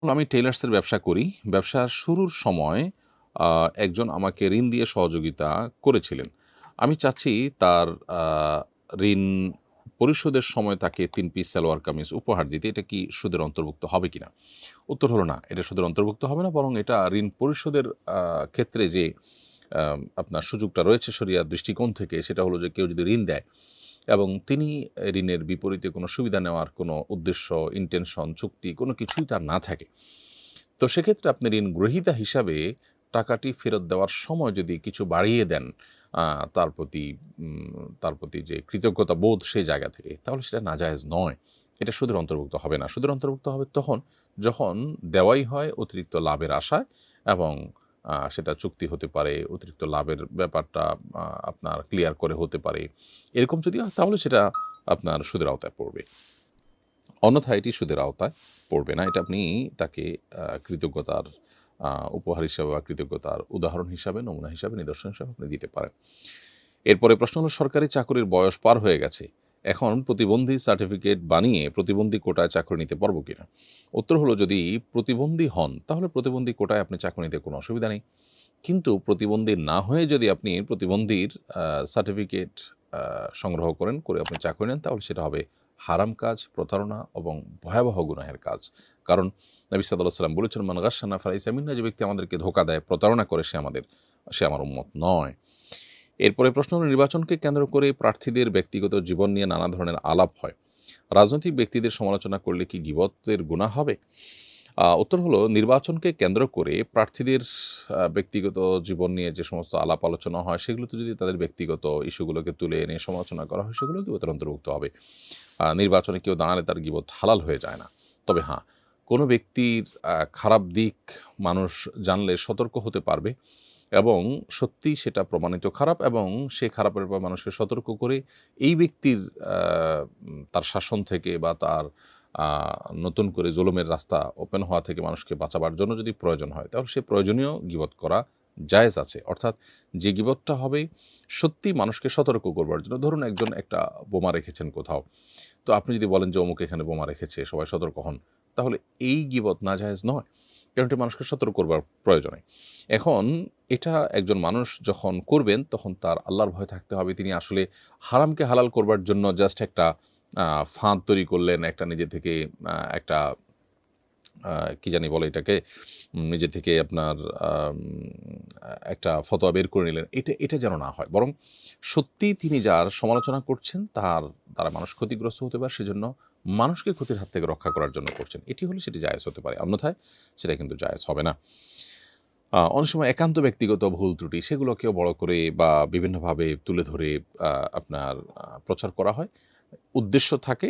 আমি টেইলার্সের ব্যবসা করি। ব্যবসার শুরুর সময় আ একজন আমাকে ঋণ দিয়ে সহযোগিতা করেছিলেন। আমি চাচ্ছি তার ঋণ পরিশোধের সময় তাকে ৩ পিস সালোয়ার কামিজ উপহার দিতে। এটা কি সুদের অন্তর্ভুক্ত হবে কিনা? উত্তর হলো না। এটা সুদের অন্তর্ভুক্ত হবে না, বরং এটা ঋণ পরিশোধের আ ক্ষেত্রে যে আপনার সুযোগটা রয়েছে শরিয়ার দৃষ্টিকোণ থেকে, সেটা হলো যে কেউ যদি ঋণ দেয় এবং তিনি ঋণের বিপরীতে কোনো সুবিধা নেওয়ার কোনো উদ্দেশ্য, ইনটেনশন, চুক্তি কোনো কিছুই তার না থাকে, তো সেক্ষেত্রে আপনি ঋণ গ্রহীতা হিসাবে টাকাটি ফেরত দেওয়ার সময় যদি কিছু বাড়িয়ে দেন আ তার প্রতি তার প্রতি যে কৃতজ্ঞতা বোধ সেই জায়গা থেকে, তাহলে সেটা নাজায়েজ নয়। এটা সুদের অন্তর্ভুক্ত হবে না। সুদের অন্তর্ভুক্ত হবে তখন যখন দেওয়াই হয় অতিরিক্ত লাভের আশায় এবং সেটা চুক্তি হতে পারে, অতিরিক্ত লাভের ব্যাপারটা আপনার ক্লিয়ার করে হতে পারে। এরকম যদি হয় তাহলে সেটা আপনার সুদের আওতায় পড়বে। অন্যথায় এটি সুদের আওতায় পড়বে না। এটা আপনি তাকে কৃতজ্ঞতার উপহার হিসাবে বা কৃতজ্ঞতার উদাহরণ হিসাবে, নমুনা হিসাবে, নিদর্শন হিসাবে আপনি দিতে পারেন। এরপরে প্রশ্ন হলো, সরকারি চাকরির বয়স পার হয়ে গেছে। এখন প্রতিবন্ধী সার্টিফিকেট বানিয়ে প্রতিবন্ধী কোটায় চাকরি নিতে পারব কিনা? উত্তর হলো, যদি প্রতিবন্ধী হন তাহলে প্রতিবন্ধী কোটায় আপনি চাকরি নিতে কোনো অসুবিধা নেই। কিন্তু প্রতিবন্ধী না হয়ে যদি আপনি প্রতিবন্ধীর সার্টিফিকেট সংগ্রহ করে আপনি চাকরি নেন, তাহলে সেটা হবে হারাম কাজ, প্রতারণা এবং ভয়াবহ গুনাহের কাজ। কারণ নবী সাল্লাল্লাহু আলাইহি ওয়াসাল্লাম বলেছেন, মান গাশশানা ফালাইসা মিন্না, যে ব্যক্তি আমাদেরকে ধোঁকা দেয়, প্রতারণা করে, সে আমার উম্মত নয়। এরপরে প্রশ্ন হলো, নির্বাচনকে কেন্দ্র করে প্রার্থীদের ব্যক্তিগত জীবন নিয়ে নানা ধরনের আলাপ হয়। রাজনৈতিক ব্যক্তিদের সমালোচনা করলে কি গীবতের গুনাহ হবে? উত্তর হলো, নির্বাচনকে কেন্দ্র করে প্রার্থীদের ব্যক্তিগত জীবন নিয়ে যে সমস্ত আলাপ আলোচনা হয়, সেগুলোতে যদি তাদের ব্যক্তিগত ইস্যুগুলোকে তুলে এনে সমালোচনা করা হয়, সেগুলো গীবতের অন্তর্ভুক্ত হবে। নির্বাচনে কেউ দাঁড়ালে তার গীবত হালাল হয়ে যায় না। তবে হ্যাঁ, কোনো ব্যক্তির খারাপ দিক মানুষ জানলে সতর্ক হতে পারবে এবং সত্যিই সেটা প্রমাণিত খারাপ এবং সে খারাপের ব্যাপারে মানুষকে সতর্ক করে এই ব্যক্তির তার শাসন থেকে বা তার নতুন করে জুলুমের রাস্তা ওপেন হওয়া থেকে মানুষকে বাঁচাবার জন্য যদি প্রয়োজন হয়, তাহলে সে প্রয়োজনীয় গীবত করা জায়েজ আছে। অর্থাৎ যে গীবতটা হবে সত্যি মানুষকে সতর্ক করবার জন্য। ধরুন একজন একটা বোমা রেখেছেন কোথাও, তো আপনি যদি বলেন যে অমুক এখানে বোমা রেখেছে, সবাই সতর্ক হন, তাহলে এই গীবত নাজায়েজ নয়, কারণ এটা মানুষকে সতর্ক করবার প্রয়োজনে। এখন এটা একজন মানুষ যখন করবেন তখন তার আল্লাহর ভয় থাকতে হবে। তিনি আসলে হারামকে হালাল করবার জন্য জাস্ট একটা ফাঁদ তৈরি করলেন, একটা নিজে থেকে একটা কি জানি বলে এটাকে, নিজে থেকে আপনার একটা ফতোয়া বের করে নিলেন। এটা যেন না হয়। বরং সত্যিই তিনি যার সমালোচনা করছেন তার দ্বারা মানুষ ক্ষতিগ্রস্ত হতে পারে, সেজন্য মানুষকে ক্ষতির হাত থেকে রক্ষা করার জন্য করছেন। এটি হলে সেটি জায়েজ হতে পারে। অন্যথায় সেটা কিন্তু জায়েজ হবে না। অনেক সময় একান্ত ব্যক্তিগত ভুল ত্রুটি সেগুলোকেও বড় করে বা বিভিন্নভাবে তুলে ধরে আপনার প্রচার করা হয়। উদ্দেশ্য থাকে